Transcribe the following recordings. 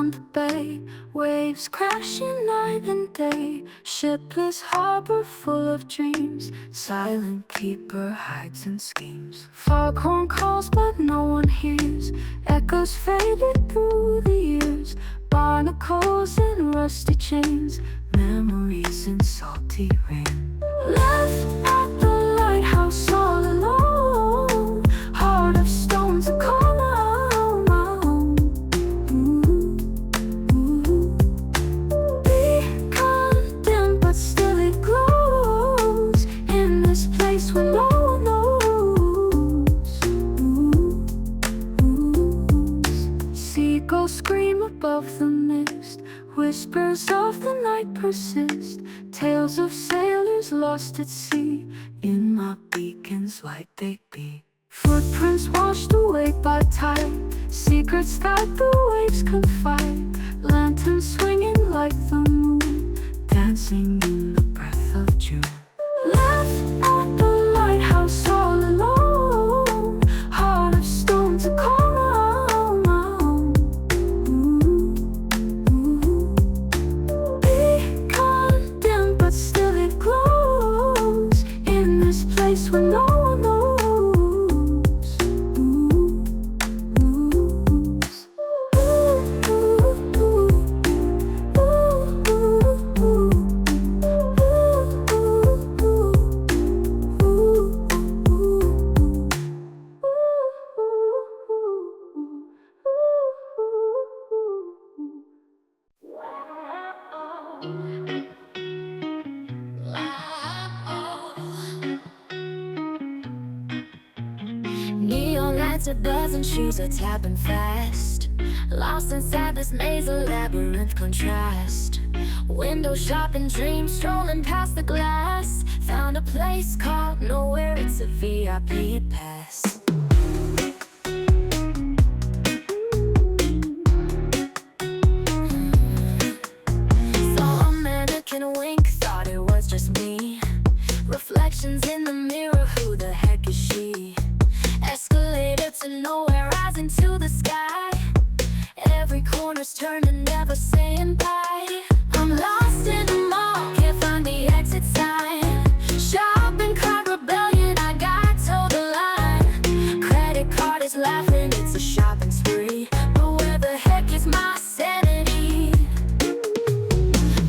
on the bay, waves crashing night and day. Shipless harbor full of dreams, silent keeper hides and schemes. Foghorn calls but no one hears, echoes faded through the years. Barnacles and rusty chains, memories in salty rain. Left at the lighthouse all alone, heart of stone to call my own. Be condemned but still it glows, in this place where no one knows. Seagulls scream above the mist, whispers of the night persist. Tales of sailors lost at sea, in my beacon's light they be. Footprints washed away by tide, secrets that the waves confide. Lanterns swinging like the moon, dancing in the breath of June. Left at the lighthouse all alone, heart of stone to call my own. Be condemned but still it glows, in this place where no one knows. Neon lights are buzzing, shoes are tapping fast. Lost inside this maze, a labyrinth contrast. Window shopping, dreams strolling past the glass. Found a place called nowhere, it's a VIP pass. Saw a mannequin wink, thought it was just me. Reflections in the mirror, who the heck is she? Escalator to nowhere, rising to the sky. Every corner's turning, never saying bye. I'm lost in the mall, can't find the exit sign. Shopping cart rebellion, I got told the line. Credit card is laughing, it's a shopping spree. But where the heck is my sanity?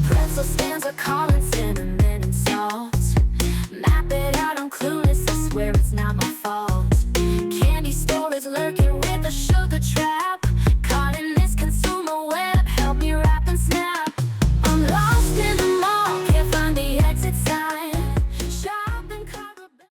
Pretzel stands are calling, cinnamon and salt. Map it out, I'm clueless, I swear it's not my fault. Candy store is lurking with a sugar trap, caught in this consumer web.